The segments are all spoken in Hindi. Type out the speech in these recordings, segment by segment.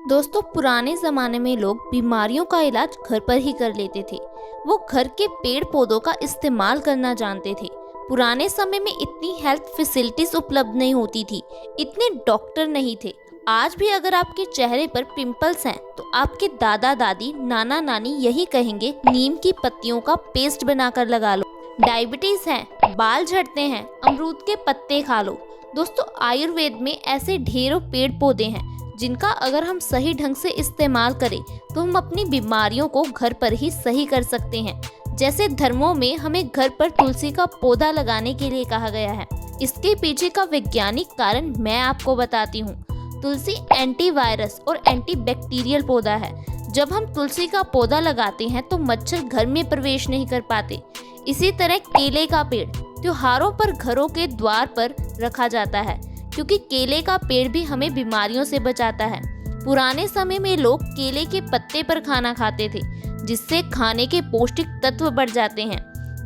दोस्तों, पुराने ज़माने में लोग बीमारियों का इलाज घर पर ही कर लेते थे। वो घर के पेड़ पौधों का इस्तेमाल करना जानते थे। पुराने समय में इतनी हेल्थ फैसिलिटीज उपलब्ध नहीं होती थी, इतने डॉक्टर नहीं थे। आज भी अगर आपके चेहरे पर पिंपल्स हैं तो आपके दादा दादी नाना नानी यही कहेंगे, नीम की पत्तियों का पेस्ट बनाकर लगा लो। डायबिटीज है, बाल झड़ते हैं, अमरूद के पत्ते खा लो। दोस्तों, आयुर्वेद में ऐसे ढेरों पेड़ पौधे हैं जिनका अगर हम सही ढंग से इस्तेमाल करें तो हम अपनी बीमारियों को घर पर ही सही कर सकते हैं। जैसे धर्मों में हमें घर पर तुलसी का पौधा लगाने के लिए कहा गया है। इसके पीछे का वैज्ञानिक कारण मैं आपको बताती हूँ। तुलसी एंटीवायरस और एंटीबैक्टीरियल पौधा है। जब हम तुलसी का पौधा लगाते हैं तो मच्छर घर में प्रवेश नहीं कर पाते। इसी तरह केले का पेड़ त्योहारों पर घरों के द्वार पर रखा जाता है, क्योंकि केले का पेड़ भी हमें बीमारियों से बचाता है। पुराने समय में लोग केले के पत्ते पर खाना खाते थे, जिससे खाने के पौष्टिक तत्व बढ़ जाते हैं।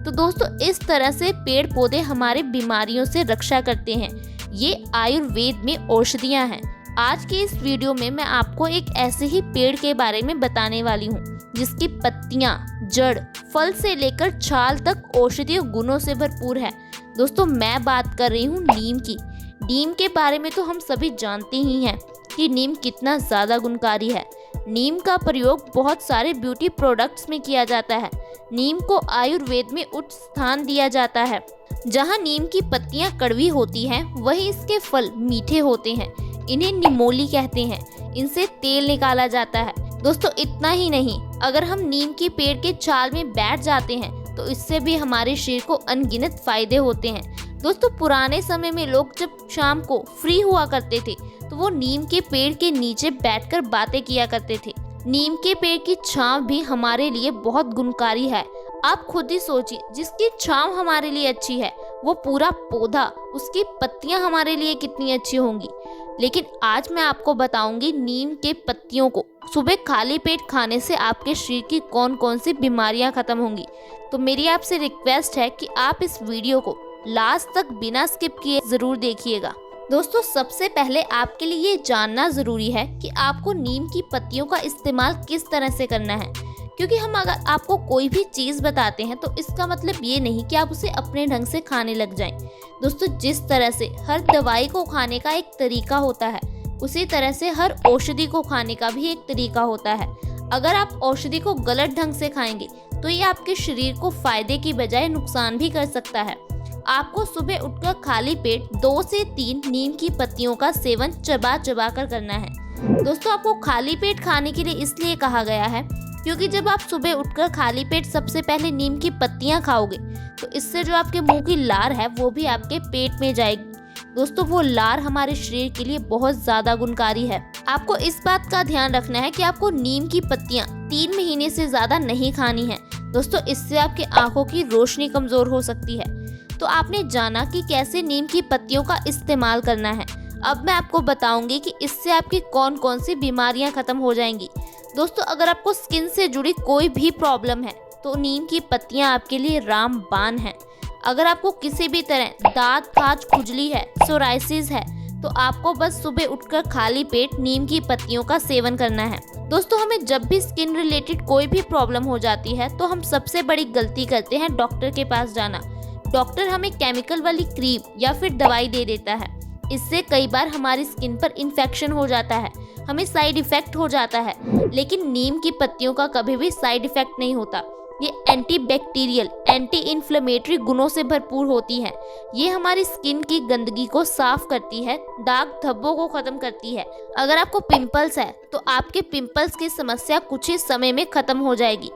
तो दोस्तों, इस तरह से पेड़ पौधे हमारे बीमारियों से रक्षा करते हैं। ये आयुर्वेद में औषधियाँ हैं। आज के इस वीडियो में मैं आपको एक ऐसे ही पेड़ के बारे में बताने वाली हूँ जिसकी पत्तियाँ, जड़, फल से लेकर छाल तक औषधीय गुणों से भरपूर है। दोस्तों, मैं बात कर रही हूँ नीम की। नीम के बारे में तो हम सभी जानते ही हैं कि नीम कितना ज़्यादा गुणकारी है। नीम का प्रयोग बहुत सारे ब्यूटी प्रोडक्ट्स में किया जाता है। नीम को आयुर्वेद में उच्च स्थान दिया जाता है। जहाँ नीम की पत्तियाँ कड़वी होती हैं, वहीं इसके फल मीठे होते हैं। इन्हें निमोली कहते हैं। इनसे तेल निकाला जाता है। दोस्तों, इतना ही नहीं, अगर हम नीम की पेड़ के छाल में बैठ जाते हैं तो इससे भी हमारे शरीर को अनगिनत फायदे होते हैं। दोस्तों, पुराने समय में लोग जब शाम को फ्री हुआ करते थे तो वो नीम के पेड़ के नीचे बैठकर बातें किया करते थे। नीम के पेड़ की छांव भी हमारे लिए बहुत गुणकारी है। आप खुद ही सोचिए, जिसकी छांव हमारे लिए अच्छी है वो पूरा पौधा, उसकी पत्तियां हमारे लिए कितनी अच्छी होंगी। लेकिन आज मैं आपको बताऊंगी नीम के पत्तियों को सुबह खाली पेट खाने से आपके शरीर की कौन कौन सी बीमारियां खत्म होंगी। तो मेरी आपसे रिक्वेस्ट है कि आप इस वीडियो को लास्ट तक बिना स्किप किए जरूर देखिएगा। दोस्तों, सबसे पहले आपके लिए ये जानना जरूरी है कि आपको नीम की पत्तियों का इस्तेमाल किस तरह से करना है, क्योंकि हम अगर आपको कोई भी चीज़ बताते हैं तो इसका मतलब ये नहीं कि आप उसे अपने ढंग से खाने लग जाएं। दोस्तों, जिस तरह से हर दवाई को खाने का एक तरीका होता है, उसी तरह से हर औषधि को खाने का भी एक तरीका होता है। अगर आप औषधि को गलत ढंग से खाएंगे तो ये आपके शरीर को फायदे की बजाय नुकसान भी कर सकता है। आपको सुबह उठकर खाली पेट 2 से 3 नीम की पत्तियों का सेवन चबा चबा कर करना है। दोस्तों, आपको खाली पेट खाने के लिए इसलिए कहा गया है क्योंकि जब आप सुबह उठकर खाली पेट सबसे पहले नीम की पत्तियां खाओगे तो इससे जो आपके मुंह की लार है वो भी आपके पेट में जाएगी। दोस्तों, वो लार हमारे शरीर के लिए बहुत ज्यादा गुणकारी है। आपको इस बात का ध्यान रखना है कि आपको नीम की पत्तियां 3 महीने से ज्यादा नहीं खानी है। दोस्तों, इससे आपकी आंखों की रोशनी कमजोर हो सकती है। तो आपने जाना कि कैसे नीम की पत्तियों का इस्तेमाल करना है। अब मैं आपको बताऊंगी कि इससे आपकी कौन कौन सी बीमारियां खत्म हो जाएंगी। दोस्तों, अगर आपको स्किन से जुड़ी कोई भी प्रॉब्लम है तो नीम की पत्तियां आपके लिए रामबाण है। अगर आपको किसी भी तरह दांत, खाज, खुजली है, सोराइसिस है, तो आपको बस सुबह उठकर खाली पेट नीम की पत्तियों का सेवन करना है। दोस्तों, हमें जब भी स्किन रिलेटेड कोई भी प्रॉब्लम हो जाती है तो हम सबसे बड़ी गलती करते हैं डॉक्टर के पास जाना। डॉक्टर हमें केमिकल वाली क्रीम या फिर दवाई दे देता है। इससे कई बार हमारी स्किन पर इन्फेक्शन हो जाता है, हमें साइड इफेक्ट हो जाता है। लेकिन नीम की पत्तियों का कभी भी साइड इफेक्ट नहीं होता। ये एंटीबैक्टीरियल, एंटी इन्फ्लेमेटरी गुणों से भरपूर होती है। ये हमारी स्किन की गंदगी को साफ करती है, दाग धब्बों को खत्म करती है। अगर आपको पिंपल्स है तो आपके पिंपल्स की समस्या कुछ ही समय में खत्म हो जाएगी।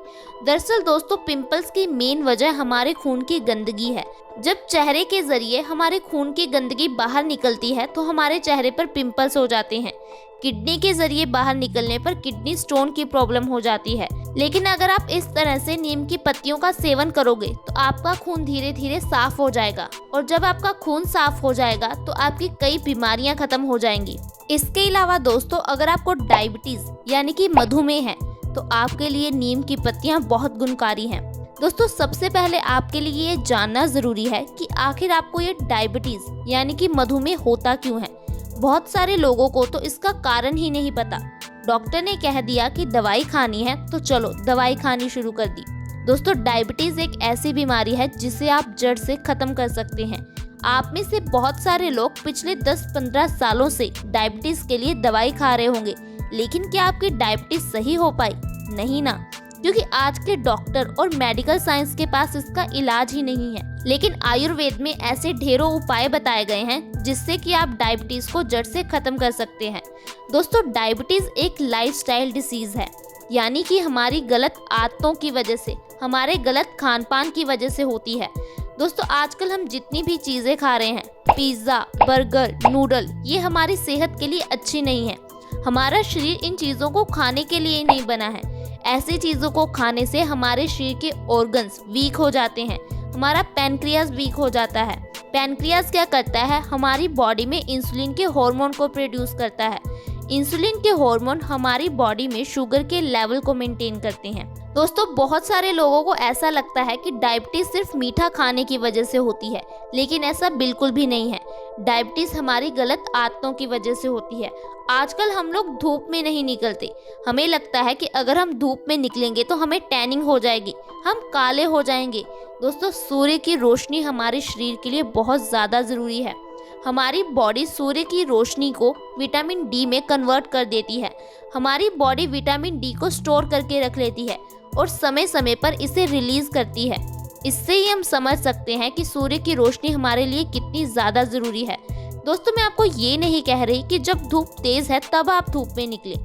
दरअसल दोस्तों, पिंपल्स की मेन वजह हमारे खून की गंदगी है। जब चेहरे के जरिए हमारे खून की गंदगी बाहर निकलती है तो हमारे चेहरे पर पिंपल्स हो जाते हैं। किडनी के जरिए बाहर निकलने पर किडनी स्टोन की प्रॉब्लम हो जाती है। लेकिन अगर आप इस तरह से नीम की पत्तियों का सेवन करोगे तो आपका खून धीरे धीरे साफ हो जाएगा, और जब आपका खून साफ हो जाएगा तो आपकी कई बीमारियां खत्म हो जाएंगी। इसके अलावा दोस्तों, अगर आपको डायबिटीज यानी कि मधुमेह है तो आपके लिए नीम की पत्तियां बहुत गुणकारी हैं। दोस्तों, सबसे पहले आपके लिए ये जानना जरूरी है कि आखिर आपको ये डायबिटीज यानी कि मधुमेह होता क्यों है। बहुत सारे लोगों को तो इसका कारण ही नहीं पता। डॉक्टर ने कह दिया कि दवाई खानी है तो चलो दवाई खानी शुरू कर दी। दोस्तों, डायबिटीज एक ऐसी बीमारी है जिसे आप जड़ से खत्म कर सकते हैं। आप में से बहुत सारे लोग पिछले 10-15 सालों से डायबिटीज के लिए दवाई खा रहे होंगे, लेकिन क्या आपकी डायबिटीज सही हो पाई? नहीं ना, क्योंकि आज के डॉक्टर और मेडिकल साइंस के पास इसका इलाज ही नहीं है। लेकिन आयुर्वेद में ऐसे ढेरों उपाय बताए गए हैं जिससे कि आप डायबिटीज को जड़ से खत्म कर सकते हैं। दोस्तों, डायबिटीज एक लाइफस्टाइल डिसीज है, यानी कि हमारी गलत आदतों की वजह से, हमारे गलत खान पान की वजह से होती है। दोस्तों, आजकल हम जितनी भी चीजें खा रहे हैं, पिज्जा, बर्गर, नूडल, ये हमारी सेहत के लिए अच्छी नहीं है। हमारा शरीर इन चीजों को खाने के लिए नहीं बना है। ऐसी चीजों को खाने से हमारे शरीर के ऑर्गन्स वीक हो जाते हैं। हमारा पैनक्रियाज वीक हो जाता है। पैनक्रियाज क्या करता है? हमारी बॉडी में इंसुलिन के हार्मोन को प्रोड्यूस करता है। इंसुलिन के हार्मोन हमारी बॉडी में शुगर के लेवल को मेंटेन करते हैं। दोस्तों, बहुत सारे लोगों को ऐसा लगता है कि डायबिटीज सिर्फ मीठा खाने की वजह से होती है, लेकिन ऐसा बिल्कुल भी नहीं है। डायबिटीज हमारी गलत आदतों की वजह से होती है। आजकल हम लोग धूप में नहीं निकलते। हमें लगता है कि अगर हम धूप में निकलेंगे तो हमें टैनिंग हो जाएगी, हम काले हो जाएंगे। दोस्तों, सूर्य की रोशनी हमारे शरीर के लिए बहुत ज़्यादा ज़रूरी है। हमारी बॉडी सूर्य की रोशनी को विटामिन डी में कन्वर्ट कर देती है। हमारी बॉडी विटामिन डी को स्टोर करके रख लेती है और समय समय पर इसे रिलीज करती है। इससे ही हम समझ सकते हैं कि सूर्य की रोशनी हमारे लिए कितनी ज़्यादा ज़रूरी है। दोस्तों, मैं आपको ये नहीं कह रही कि जब धूप तेज़ है तब आप धूप में निकले।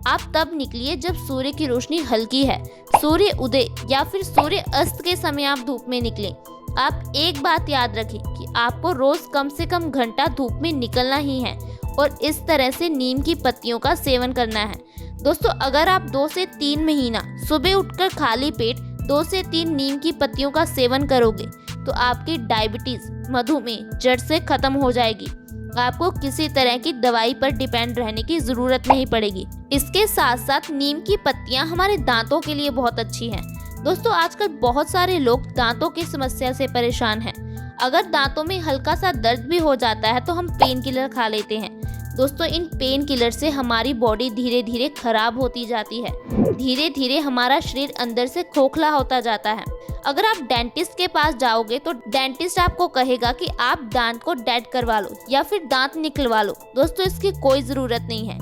आप तब निकलिए जब सूर्य की रोशनी हल्की है। सूर्य उदय या फिर सूर्य अस्त के समय आप धूप में निकलें। आप एक बात याद रखें कि आपको रोज़ कम से कम घंटा धूप में निकलना ही है और इस तरह से नीम की पत्तियों का सेवन करना है। दोस्तों, अगर आप 2 से 3 महीना सुबह उठकर खाली पेट 2 से 3 नीम की पत्तियों का सेवन करोगे तो आपकी डायबिटीज, मधुमेह जड़ से खत्म हो जाएगी। आपको किसी तरह की दवाई पर डिपेंड रहने की जरूरत नहीं पड़ेगी। इसके साथ साथ नीम की पत्तियां हमारे दांतों के लिए बहुत अच्छी हैं। दोस्तों, आजकल बहुत सारे लोग दांतों की समस्या से परेशान हैं। अगर दांतों में हल्का सा दर्द भी हो जाता है तो हम पेन किलर खा लेते हैं। दोस्तों, इन पेन किलर से हमारी बॉडी धीरे धीरे खराब होती जाती है। धीरे धीरे हमारा शरीर अंदर से खोखला होता जाता है। अगर आप डेंटिस्ट के पास जाओगे तो डेंटिस्ट आपको कहेगा कि आप दांत को डेड करवा लो या फिर दांत निकलवा लो। दोस्तों, इसकी कोई ज़रूरत नहीं है।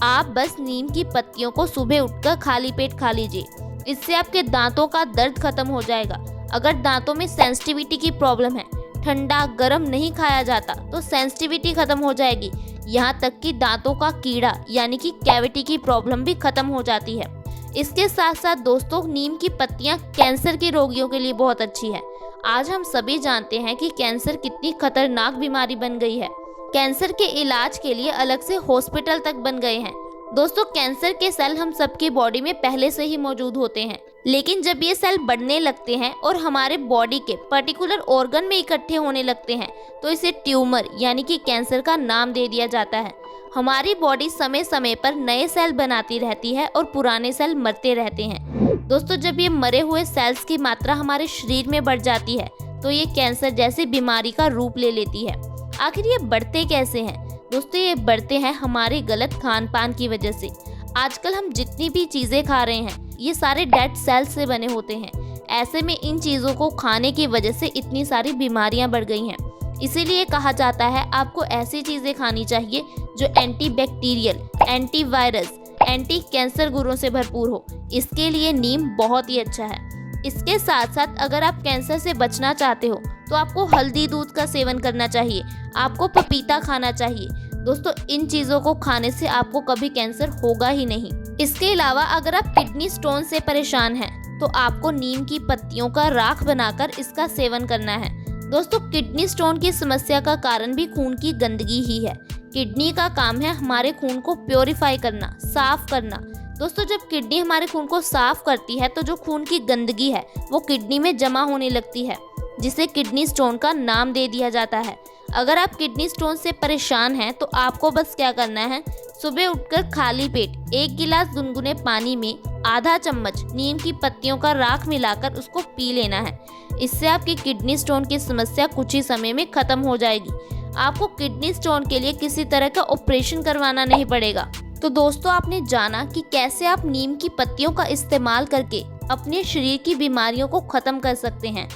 आप बस नीम की पत्तियों को सुबह उठकर खाली पेट खा लीजिए। इससे आपके दांतों का दर्द खत्म हो जाएगा। अगर दांतों में सेंसिटिविटी की प्रॉब्लम है, ठंडा गर्म नहीं खाया जाता तो सेंसिटिविटी खत्म हो जाएगी। यहाँ तक कि दांतों का कीड़ा यानी कि कैविटी की प्रॉब्लम भी खत्म हो जाती है। इसके साथ साथ दोस्तों, नीम की पत्तियां कैंसर के रोगियों के लिए बहुत अच्छी है। आज हम सभी जानते हैं कि कैंसर कितनी खतरनाक बीमारी बन गई है। कैंसर के इलाज के लिए अलग से हॉस्पिटल तक बन गए हैं। दोस्तों, कैंसर के सेल हम सबकी बॉडी में पहले से ही मौजूद होते हैं, लेकिन जब ये सेल बढ़ने लगते हैं और हमारे बॉडी के पर्टिकुलर ऑर्गन में इकट्ठे होने लगते हैं तो इसे ट्यूमर यानी कि कैंसर का नाम दे दिया जाता है। हमारी बॉडी समय समय पर नए सेल बनाती रहती है और पुराने सेल मरते रहते हैं। दोस्तों, जब ये मरे हुए सेल्स की मात्रा हमारे शरीर में बढ़ जाती है तो ये कैंसर जैसी बीमारी का रूप ले लेती है। आखिर ये बढ़ते कैसे हैं? दोस्तों, ये बढ़ते हैं हमारे गलत खान पान की वजह से। आजकल हम जितनी भी चीज़ें खा रहे हैं ये सारे डेड सेल्स से बने होते हैं। ऐसे में इन चीज़ों को खाने की वजह से इतनी सारी बीमारियां बढ़ गई हैं। इसीलिए कहा जाता है आपको ऐसी चीज़ें खानी चाहिए जो anti bacterial, anti virus, anti cancer गुणों से भरपूर हो। इसके लिए नीम बहुत ही अच्छा है। इसके साथ साथ अगर आप कैंसर से बचना चाहते हो तो आपको हल्दी दूध का सेवन करना चाहिए, आपको पपीता खाना चाहिए। दोस्तों, इन चीज़ों को खाने से आपको कभी कैंसर होगा ही नहीं। इसके अलावा अगर आप किडनी स्टोन से परेशान हैं तो आपको नीम की पत्तियों का राख बनाकर इसका सेवन करना है। दोस्तों, किडनी स्टोन की समस्या का कारण भी खून की गंदगी ही है। किडनी का काम है हमारे खून को प्योरीफाई करना, साफ करना। दोस्तों, जब किडनी हमारे खून को साफ करती है तो जो खून की गंदगी है वो किडनी में जमा होने लगती है, जिसे किडनी स्टोन का नाम दे दिया जाता है। अगर आप किडनी स्टोन से परेशान हैं तो आपको बस क्या करना है, सुबह उठकर खाली पेट 1 गिलास गुनगुने पानी में आधा चम्मच नीम की पत्तियों का राख मिलाकर उसको पी लेना है। इससे आपकी किडनी स्टोन की समस्या कुछ ही समय में खत्म हो जाएगी। आपको किडनी स्टोन के लिए किसी तरह का ऑपरेशन करवाना नहीं पड़ेगा। तो दोस्तों आपने जाना कि कैसे आप नीम की पत्तियों का इस्तेमाल करके अपने शरीर की बीमारियों को ख़त्म कर सकते हैं।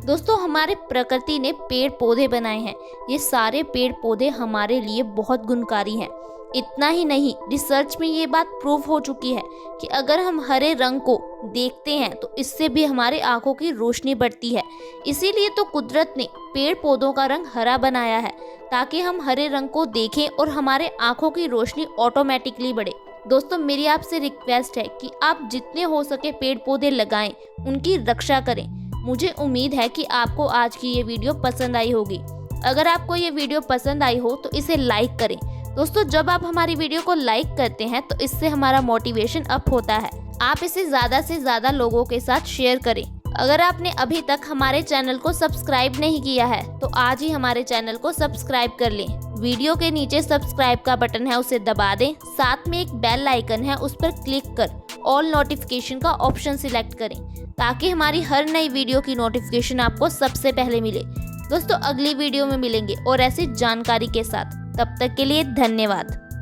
दोस्तों हमारे प्रकृति ने पेड़ पौधे बनाए हैं, ये सारे पेड़ पौधे हमारे लिए बहुत गुणकारी हैं। इतना ही नहीं, रिसर्च में ये बात प्रूव हो चुकी है कि अगर हम हरे रंग को देखते हैं तो इससे भी हमारे आंखों की रोशनी बढ़ती है। इसीलिए तो कुदरत ने पेड़ पौधों का रंग हरा बनाया है, ताकि हम हरे रंग को देखें और हमारे आंखों की रोशनी ऑटोमेटिकली बढ़े। दोस्तों मेरी आपसे रिक्वेस्ट है कि आप जितने हो सके पेड़ पौधे लगाएं, उनकी रक्षा करें। मुझे उम्मीद है कि आपको आज की ये वीडियो पसंद आई होगी। अगर आपको ये वीडियो पसंद आई हो तो इसे लाइक करें। दोस्तों जब आप हमारी वीडियो को लाइक करते हैं तो इससे हमारा मोटिवेशन अप होता है। आप इसे ज़्यादा से ज़्यादा लोगों के साथ शेयर करें। अगर आपने अभी तक हमारे चैनल को सब्सक्राइब नहीं किया है तो आज ही हमारे चैनल को सब्सक्राइब कर लें। वीडियो के नीचे सब्सक्राइब का बटन है, उसे दबा दें। साथ में एक बेल आइकन है, उस पर क्लिक कर ऑल नोटिफिकेशन का ऑप्शन सिलेक्ट करें, ताकि हमारी हर नई वीडियो की नोटिफिकेशन आपको सबसे पहले मिले। दोस्तों अगली वीडियो में मिलेंगे और ऐसी जानकारी के साथ। तब तक के लिए धन्यवाद।